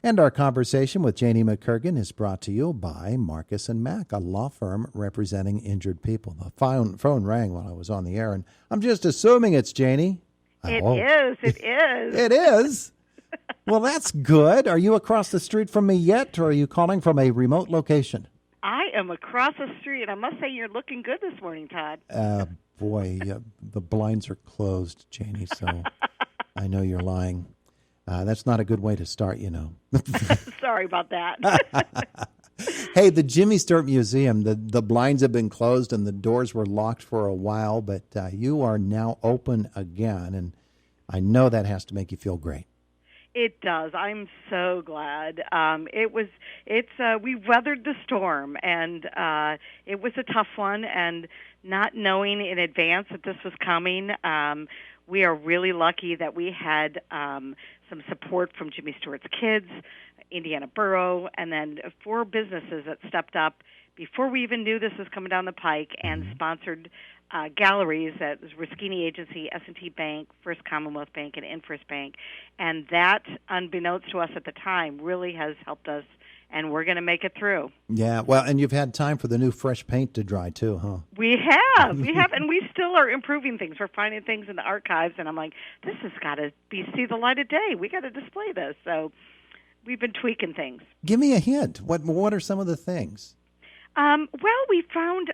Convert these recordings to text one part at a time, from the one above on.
And our conversation with Janie McKirgan is brought to you by Marcus and Mack, a law firm representing injured people. The phone rang while I was on the air, and I'm just assuming it's Janie. It is. It is? Well, that's good. Are you across the street from me yet, or are you calling from a remote location? I am across the street. I must say you're looking good this morning, Todd. Boy, the blinds are closed, Janie, so I know you're lying. That's not a good way to start, you know. Sorry about that. Hey, the Jimmy Stewart Museum, the blinds have been closed and the doors were locked for a while, but you are now open again, and I know that has to make you feel great. It does. I'm so glad. We weathered the storm, and it was a tough one, and not knowing in advance that this was coming, we are really lucky that we had some support from Jimmy Stewart's kids, Indiana Borough, and then 4 businesses that stepped up before we even knew this was coming down the pike and sponsored galleries. That was Rischini Agency, S&T Bank, First Commonwealth Bank, and Infirst Bank. And that, unbeknownst to us at the time, really has helped us, and we're going to make it through. Yeah, well, and you've had time for the new fresh paint to dry, too, huh? We have, and we still are improving things. We're finding things in the archives, and I'm like, this has got to see the light of day. We got to display this. So we've been tweaking things. Give me a hint. What are some of the things? Well, we found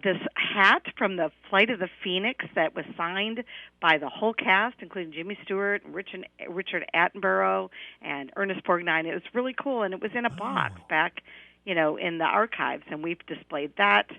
this hat from the Flight of the Phoenix that was signed by the whole cast, including Jimmy Stewart, Richard Attenborough, and Ernest Borgnine. It was really cool, and it was in a box back, in the archives, and we've displayed that.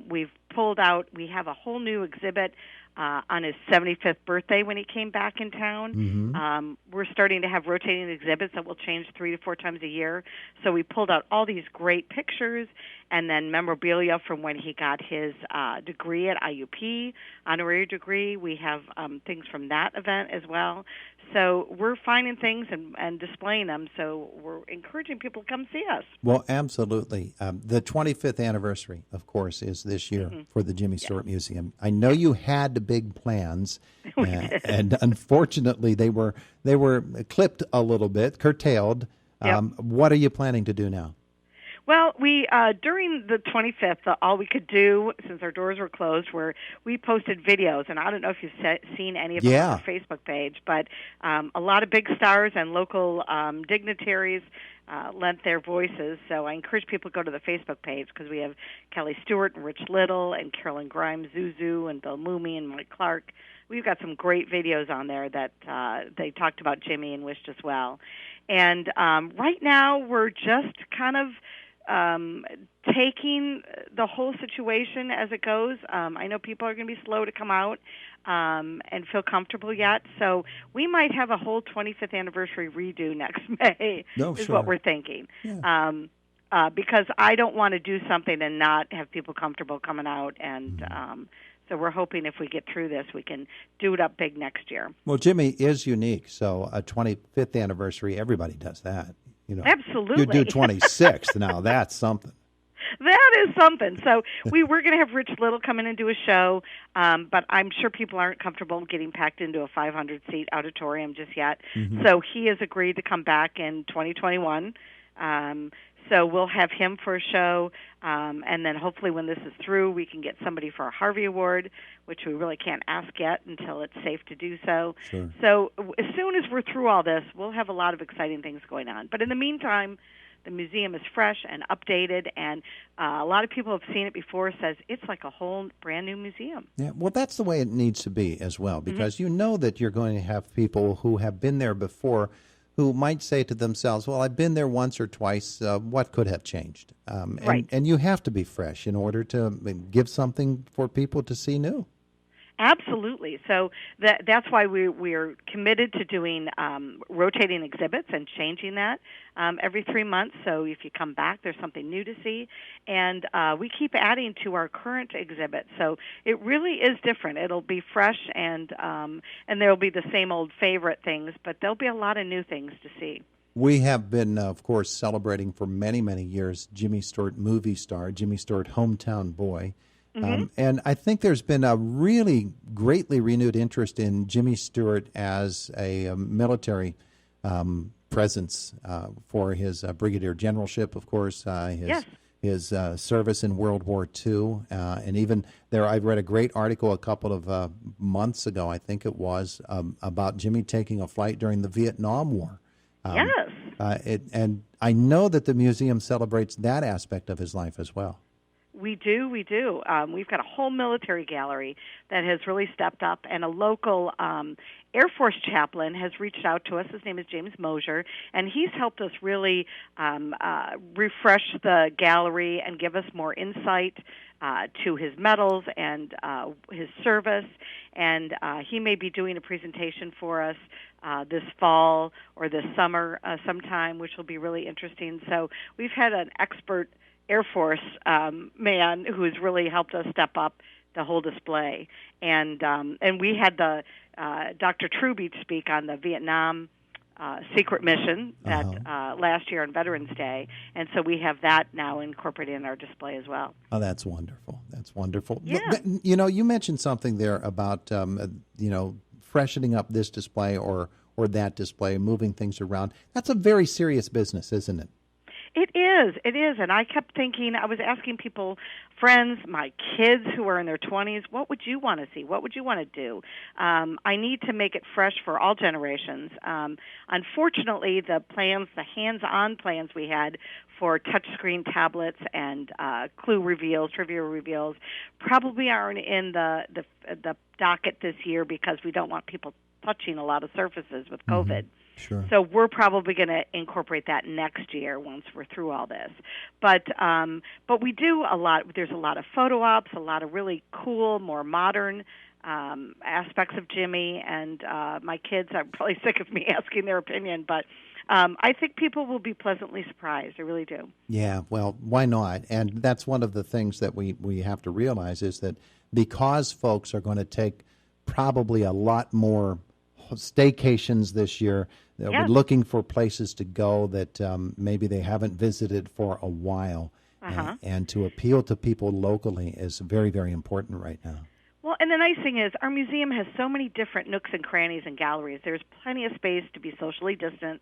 We've pulled out. We have a whole new exhibit on his 75th birthday when he came back in town. Mm-hmm. We're starting to have rotating exhibits that will change 3 to 4 times a year. So we pulled out all these great pictures and then memorabilia from when he got his degree at IUP, honorary degree. We have things from that event as well. So we're finding things and displaying them. So we're encouraging people to come see us. Well, absolutely. The 25th anniversary, of course, is this year for the Jimmy Stewart Museum. I know you had big plans, and unfortunately they were clipped a little bit, curtailed. Yep. What are you planning to do now? Well, we during the 25th, all we could do, since our doors were closed, we posted videos, and I don't know if you've seen any of them on our Facebook page, but a lot of big stars and local dignitaries lent their voices. So I encourage people to go to the Facebook page because we have Kelly Stewart and Rich Little and Carolyn Grimes, Zuzu, and Bill Mooney and Mike Clark. We've got some great videos on there that they talked about Jimmy and wished us well. And right now we're just kind of taking the whole situation as it goes. I know people are going to be slow to come out and feel comfortable yet, so we might have a whole 25th anniversary redo next May is what we're thinking. Yeah. Because I don't want to do something and not have people comfortable coming out, and so we're hoping if we get through this, we can do it up big next year. Well, Jimmy is unique, so a 25th anniversary, everybody does that. Absolutely. You do 26th now. That's something. That is something. So we're going to have Rich Little come in and do a show, but I'm sure people aren't comfortable getting packed into a 500-seat auditorium just yet. Mm-hmm. So he has agreed to come back in 2021. So we'll have him for a show, and then hopefully when this is through, we can get somebody for a Harvey Award, which we really can't ask yet until it's safe to do so. Sure. So as soon as we're through all this, we'll have a lot of exciting things going on. But in the meantime, the museum is fresh and updated, and a lot of people have seen it before, says it's like a whole brand new museum. Yeah, well, that's the way it needs to be as well, because you know that you're going to have people who have been there before who might say to themselves, well, I've been there once or twice, what could have changed? Right. And you have to be fresh in order to give something for people to see new. Absolutely. So that's why we're committed to doing rotating exhibits and changing that every 3 months. So if you come back, there's something new to see. And we keep adding to our current exhibit. So it really is different. It'll be fresh, and there'll be the same old favorite things, but there'll be a lot of new things to see. We have been, of course, celebrating for many, many years Jimmy Stewart movie star, Jimmy Stewart hometown boy. And I think there's been a really greatly renewed interest in Jimmy Stewart as a military presence for his brigadier generalship, of course, his service in World War II, and even there, I read a great article a couple of months ago, I think it was, about Jimmy taking a flight during the Vietnam War. Yes. And I know that the museum celebrates that aspect of his life as well. We do. We've got a whole military gallery that has really stepped up, and a local Air Force chaplain has reached out to us. His name is James Mosier, and he's helped us really refresh the gallery and give us more insight to his medals and his service. And he may be doing a presentation for us this fall or this summer sometime, which will be really interesting. So we've had an expert Air Force man who's really helped us step up the whole display, and we had the Dr. Truby speak on the Vietnam secret mission that last year on Veterans Day, and so we have that now incorporated in our display as well. Oh, that's wonderful. That's wonderful. Yeah. You mentioned something there about freshening up this display or that display, moving things around. That's a very serious business, isn't it? It is, and I kept thinking, I was asking people, friends, my kids who are in their 20s, what would you want to see? What would you want to do? I need to make it fresh for all generations. Unfortunately, the hands-on plans we had for touchscreen tablets and clue reveals, trivia reveals, probably aren't in the docket this year because we don't want people touching a lot of surfaces with COVID. Mm-hmm. Sure. So we're probably going to incorporate that next year once we're through all this. But we do a lot. There's a lot of photo ops, a lot of really cool, more modern aspects of Jimmy. And my kids are probably sick of me asking their opinion, but I think people will be pleasantly surprised. I really do. Yeah, well, why not? And that's one of the things that we have to realize is that because folks are going to take probably a lot more staycations this year, we're looking for places to go that maybe they haven't visited for a while. And to appeal to people locally is very, very important right now. Well, and the nice thing is our museum has so many different nooks and crannies and galleries. There's plenty of space to be socially distant.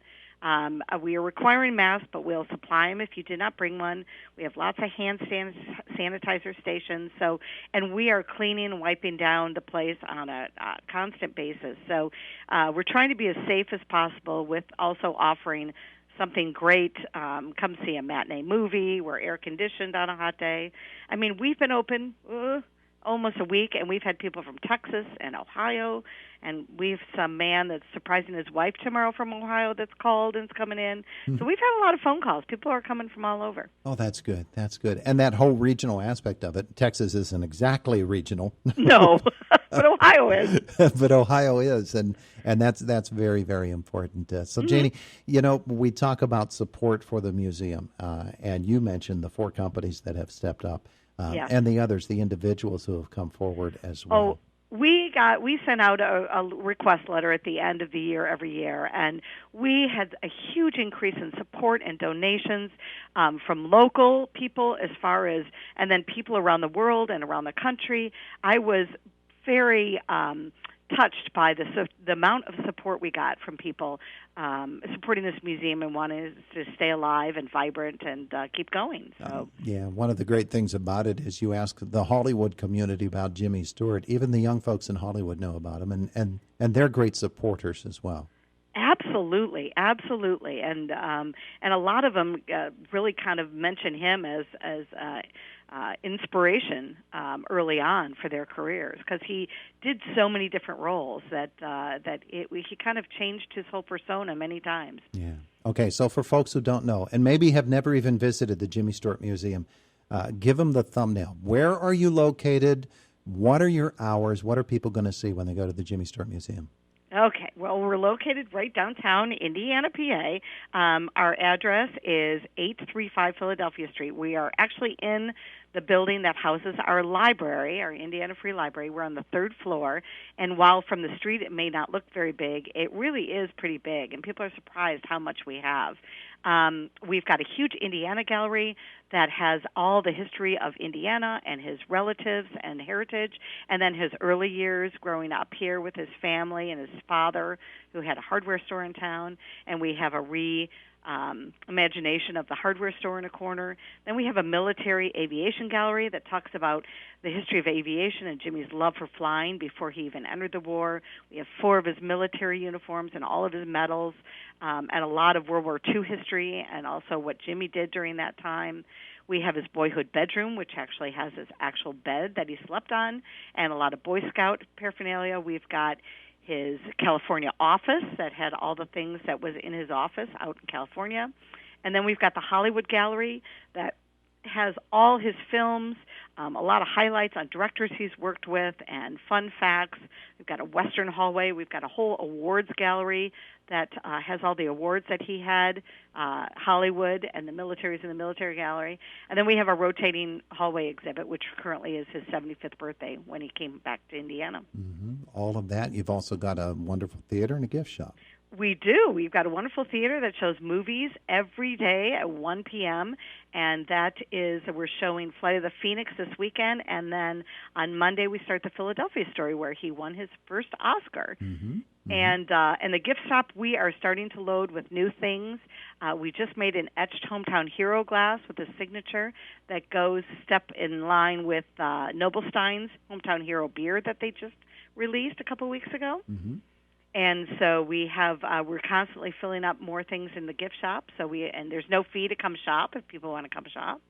We are requiring masks, but we'll supply them if you did not bring one. We have lots of hand sanitizer stations, and we are cleaning and wiping down the place on a constant basis. So we're trying to be as safe as possible with also offering something great. Come see a matinee movie. We're air-conditioned on a hot day. I mean, we've been open almost a week, and we've had people from Texas and Ohio, and we've some man that's surprising his wife tomorrow from Ohio that's called and's coming in. So we've had a lot of phone calls. People are coming from all over. Oh, that's good. That's good. And that whole regional aspect of it, Texas isn't exactly regional. No, but Ohio is. But Ohio is, and that's very, very important. So, Janie, we talk about support for the museum, and you mentioned the 4 companies that have stepped up. And the others, the individuals who have come forward as well. Oh, we sent out a request letter at the end of the year every year, and we had a huge increase in support and donations from local people and then people around the world and around the country. I was very touched by the amount of support we got from people supporting this museum and wanting to stay alive and vibrant and keep going. So one of the great things about it is you ask the Hollywood community about Jimmy Stewart. Even the young folks in Hollywood know about him, and they're great supporters as well. Absolutely, and a lot of them really kind of mention him as inspiration early on for their careers because he did so many different roles that he kind of changed his whole persona many times. Yeah. Okay, so for folks who don't know and maybe have never even visited the Jimmy Stewart Museum, give them the thumbnail. Where are you located? What are your hours? What are people going to see when they go to the Jimmy Stewart Museum? Okay, well, we're located right downtown Indiana, PA. Our address is 835 Philadelphia Street. We are actually in the building that houses our library, our Indiana Free Library. We're on the third floor, and while from the street it may not look very big, it really is pretty big, and people are surprised how much we have. We've got a huge Indiana gallery that has all the history of Indiana and his relatives and heritage, and then his early years growing up here with his family and his father, who had a hardware store in town. And we have a imagination of the hardware store in a corner. Then we have a military aviation gallery that talks about the history of aviation and Jimmy's love for flying before he even entered the war. We have 4 of his military uniforms and all of his medals, and a lot of World War II history and also what Jimmy did during that time. We have his boyhood bedroom, which actually has his actual bed that he slept on, and a lot of Boy Scout paraphernalia. We've got his California office that had all the things that was in his office out in California. And then we've got the Hollywood Gallery that has all his films, a lot of highlights on directors he's worked with, and fun facts. We've got a Western hallway. We've got a whole awards gallery that has all the awards that he had, Hollywood, and the military's in the military gallery. And then we have a rotating hallway exhibit, which currently is his 75th birthday when he came back to Indiana. Mm-hmm. All of that. You've also got a wonderful theater and a gift shop. We do. We've got a wonderful theater that shows movies every day at 1 p.m., and that is, we're showing Flight of the Phoenix this weekend, and then on Monday we start the Philadelphia story where he won his first Oscar. Mm-hmm. Mm-hmm. And the gift shop, we are starting to load with new things. We just made an etched hometown hero glass with a signature that goes step in line with Nobelstein's hometown hero beer that they just released a couple weeks ago. Mm-hmm. And so we have we're constantly filling up more things in the gift shop. And there's no fee to come shop if people want to come shop.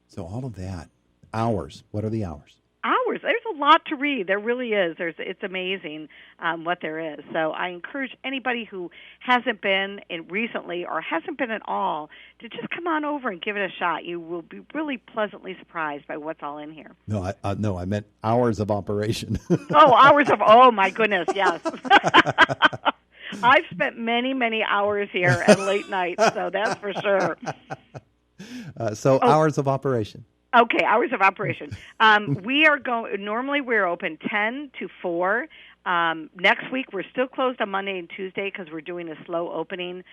So all of that, hours. What are the hours? Hours. There's a lot to read. There really is. It's amazing what there is. So I encourage anybody who hasn't been in recently or hasn't been at all to just come on over and give it a shot. You will be really pleasantly surprised by what's all in here. No, I meant hours of operation. Oh, my goodness, yes. I've spent many, many hours here and late nights, so that's for sure. Hours of operation. Okay, hours of operation. Normally we're open 10 to 4. Next week we're still closed on Monday and Tuesday because we're doing a slow opening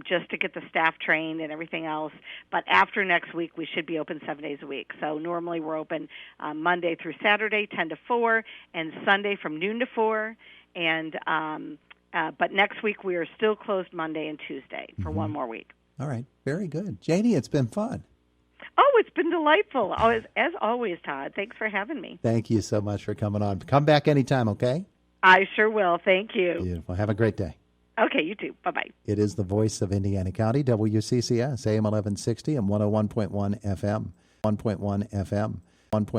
just to get the staff trained and everything else. But after next week we should be open 7 days a week. So normally we're open Monday through Saturday 10 to 4 and Sunday from noon to 4. And but next week we are still closed Monday and Tuesday for one more week. All right, very good. Janie, it's been fun. Oh, it's been delightful. As always, Todd. Thanks for having me. Thank you so much for coming on. Come back anytime, okay? I sure will. Thank you. Beautiful. Have a great day. Okay, you too. Bye-bye. It is the voice of Indiana County, WCCS, AM 1160 and 101.1 FM. 1.1 FM.